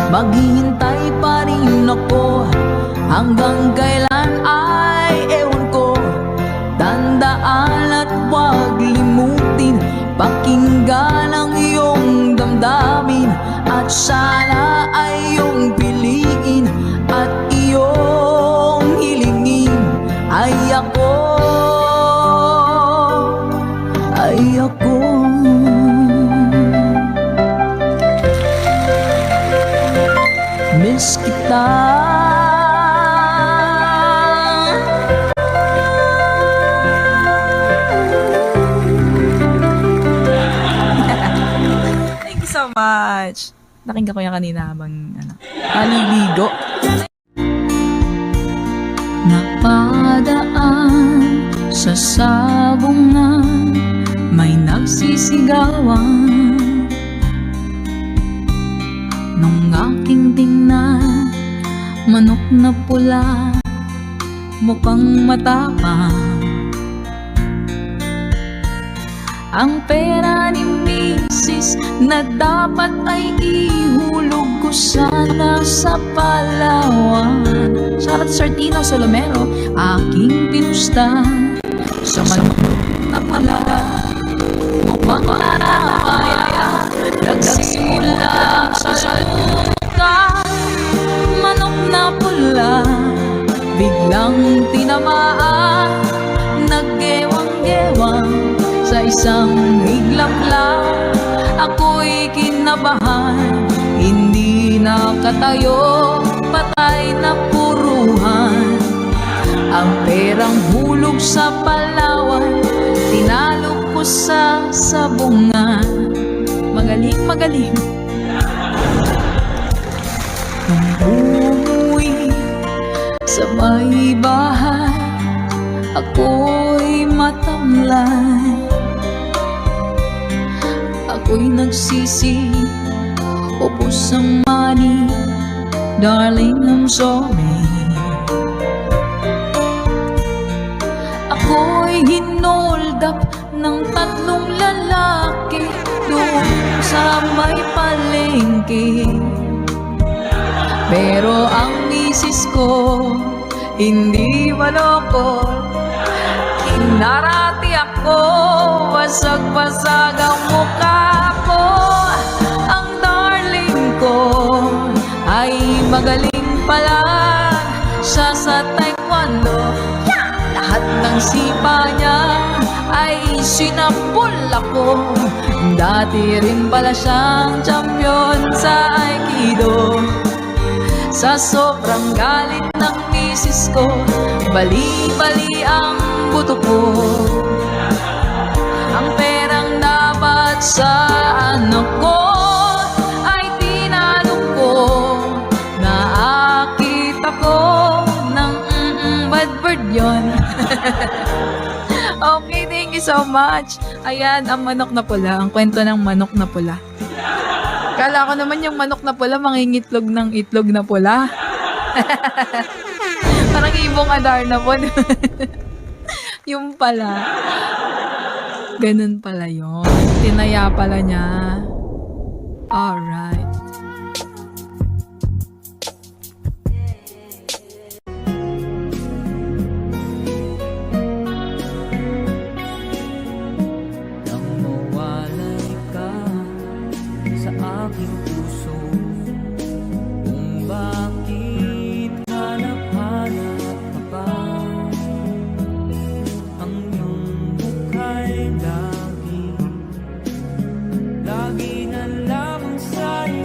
maghihintay pa rin ako. Hanggang kailan ay ewan ko. Tandaan at huwag limutin, pakinggan ang iyong damdamin. sana ay iyong piliin at iyong hilingin. Ay ako, ay ako. Miss kita. Thank you so much. Nakinggan ko yan kanina habang naliligo. Napadaan sa sabungan, may nagsisigawan. Nung aking tingnan, manok na pula, mukhang matapang. Ang pera ni Mrs. na dapat ay ihulog ko sana sa Palawan. Shoutout Sir Tino Solomero. Aking pinusta sa manok na pala, mukhang matapang. Nagsimula sa luka, manok na pula, biglang tinamaan, naggewang-gewang sa isang iglap lang. Ako'y kinabahan, hindi nakatayo, patay na puruhan. Ang perang hulog sa Palawan, tinalo ko sa sabungan. Magaling, magaling. Nung umuwi sa may bahay, ako'y matamlay. Ako'y nagsisi, upos ang money, darling, I'm sorry. Ako'y hinold up ng 3 lalaki doon sa may palengke. Pero ang misis ko hindi maloko, inarati ako, basag-basag ang mukha ko. Ang darling ko ay magaling pala siya sa taekwondo. Lahat ng sipa niya ay sinapul ako. Dati rin pala siyang champion sa Aikido. Sa sobrang galit ng misis ko, bali-bali ang buto ko. Ang perang dapat sa anak ko ay tinalo ko. Nakakita ko ng bad bird yun. Okay, thank you so much. Ayan, ang manok na pula. Ang kwento ng manok na pula. Kala ko naman yung manok na pula mangingitlog ng itlog na pula. Parang ibong adar na po. Yung pala. Ganun pala yun. Tinaya pala niya. Alright. Nang mawalay ka sa aking puso, kung bakit hanap-hanap ka pa, ang iyong mukha'y lagi na lamang sa'yo.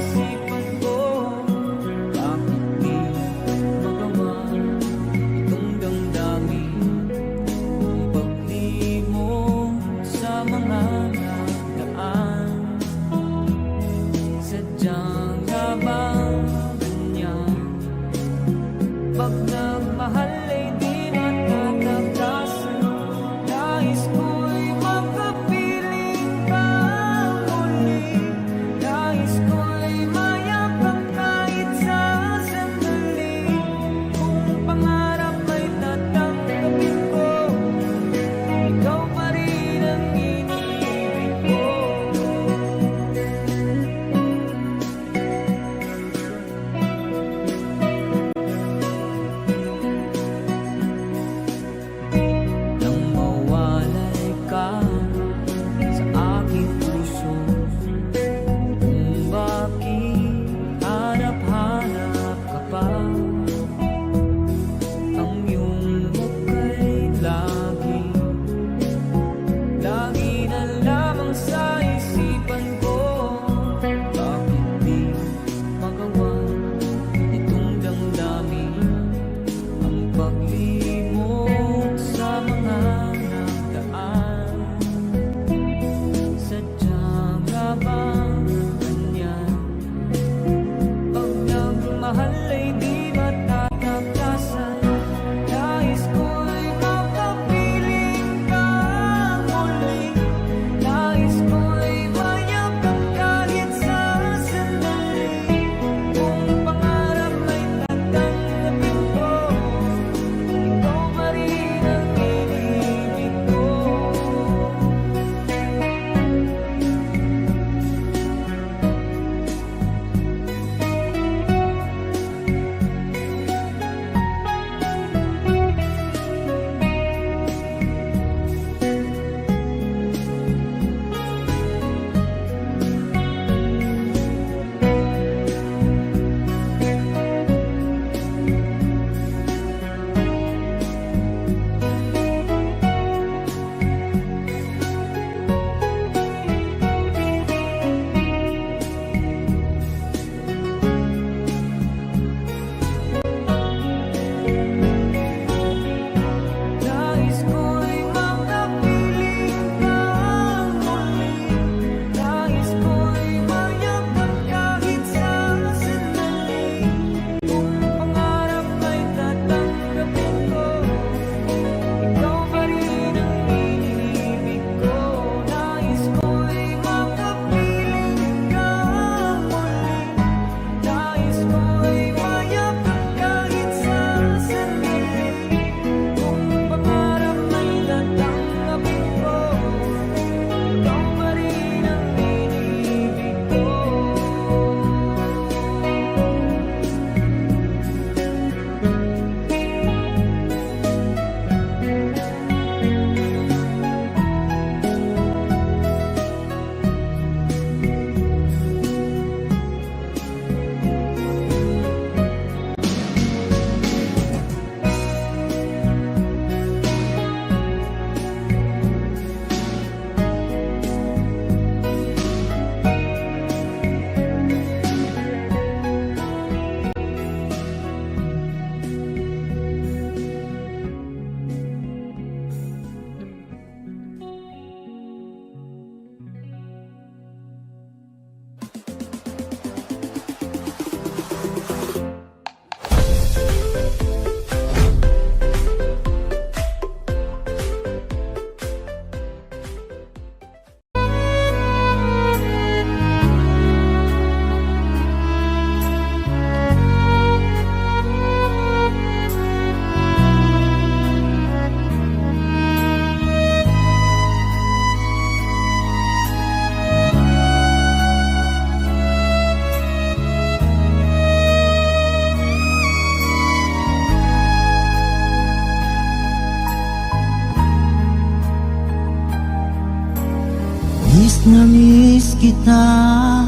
na miss kita,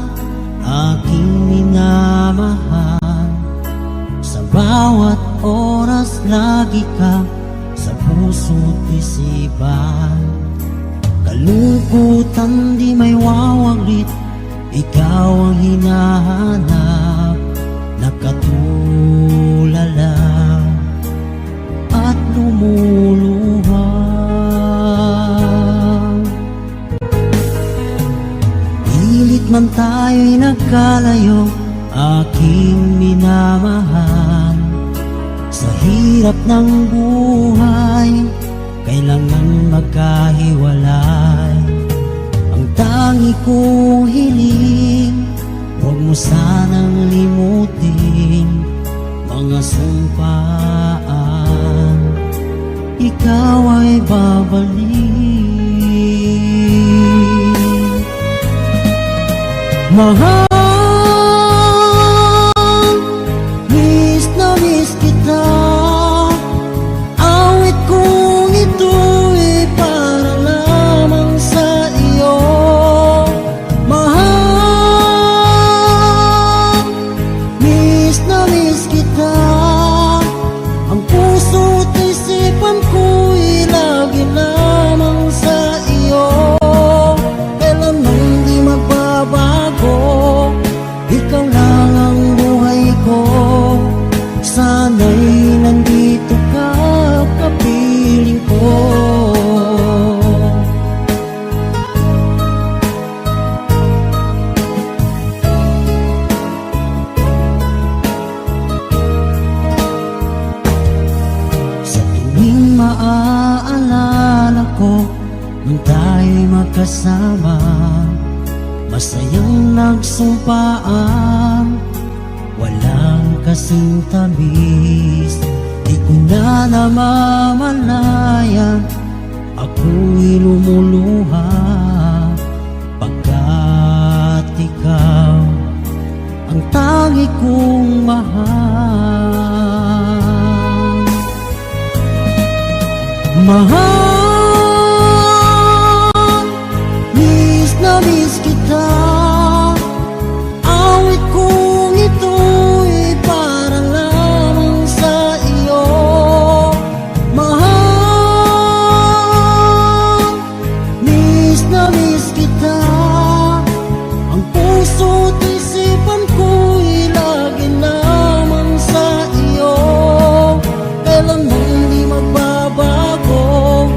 aking minamahal. Sa bawat oras lagi ka sa puso't isipan. Kalungkutan di may wawaglit, ikaw ang hinahanap. Nakatulala at lumuluha. Pilit man tayo'y nagkalayo, aking minamahal. Sa hirap ng buhay, kailangan magkahiwalay. Ang tangi kong hiling, huwag mo sanang limutin mga sumpaan, ikaw ay babalik. Mahal, miss na miss kita. Awit kong ito'y para lamang sa iyo. Mahal, miss na miss kita. Ang puso't isipan ko'y lagi lamang sa iyo. Kailanman di magbabago, ikaw lang ang buhay ko. Sana'y nandito ka, kapiling ko. Sa tuwing maaalala ko nung tayo'y magkasama, masayang nagsumpaan, walang kasing tamis. Di ko na namamalayan, ako'y lumuluha, pagkat ikaw ang tangi kong mahal. Mahal, miss na miss kita. Awit kong ito'y para lamang sa iyo. Mahal, miss na miss kita. Ang puso't isipan ko'y lagi lamang sa iyo. Kailanman di magbabago,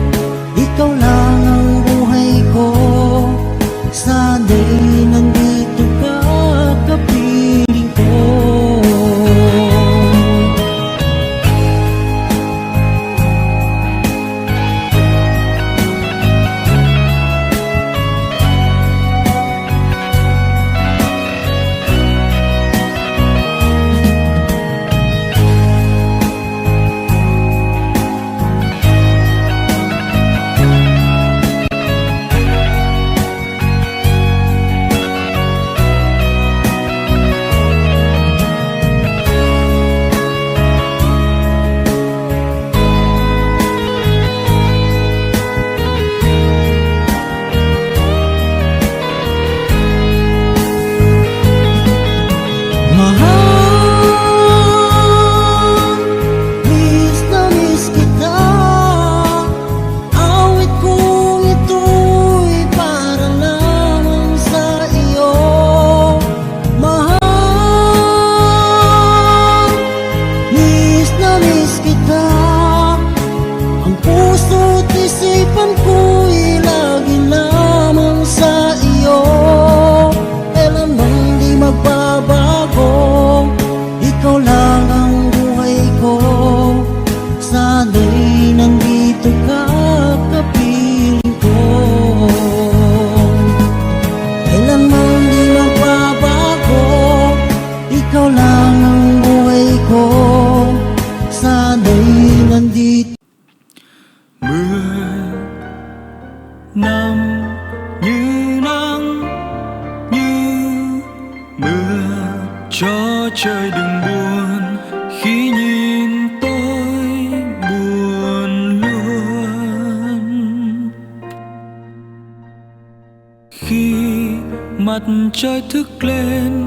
mặt trời thức lên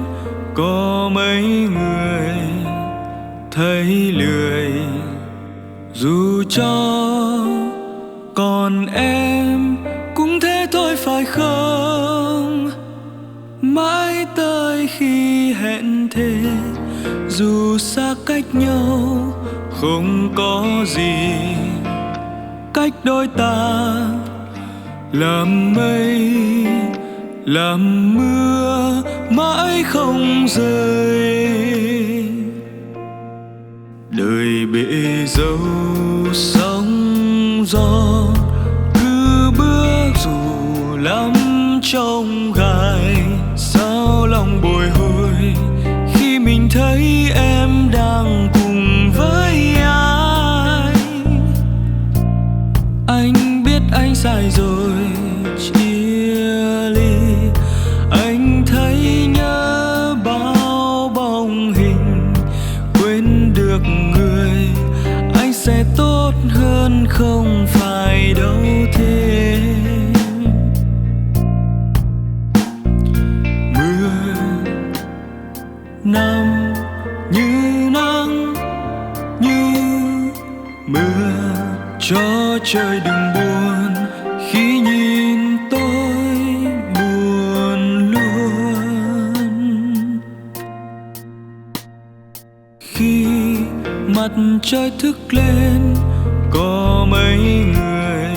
có mấy người thấy lười, dù cho còn em cũng thế thôi phải không? Mãi tới khi hẹn thề, dù xa cách nhau không có gì cách đôi ta, làm mây làm mưa mãi không rơi. Đời bể dâu sóng gió, cứ bước dù lắm trong gai, sao lòng bồi hồi khi mình thấy em đang cùng với ai. Anh biết anh sai rồi chia ly, anh thấy nhớ bao bóng hình, quên được người anh sẽ tốt hơn không phải đâu thế. Mưa nằm như nắng như mưa, cho trời đừng buồn khi nhìn tôi buồn luôn. Khi mặt trời thức lên có mấy người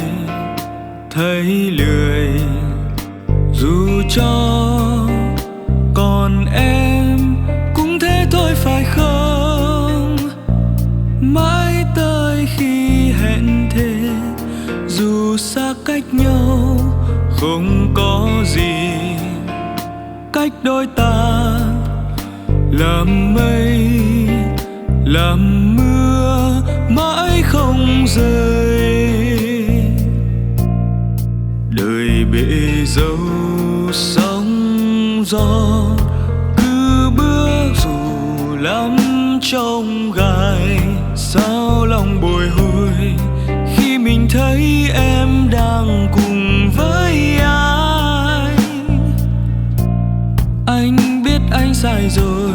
thấy lười, dù cho còn em cũng thế thôi phải không? Mãi tới khi hẹn thề, dù xa cách nhau không có gì cách đôi ta, làm mây làm mưa mãi không rơi. Đời bể dâu sóng gió, cứ bước dù lắm trong gai, sao lòng bồi hồi khi mình thấy em đang cùng với ai. Anh biết anh sai rồi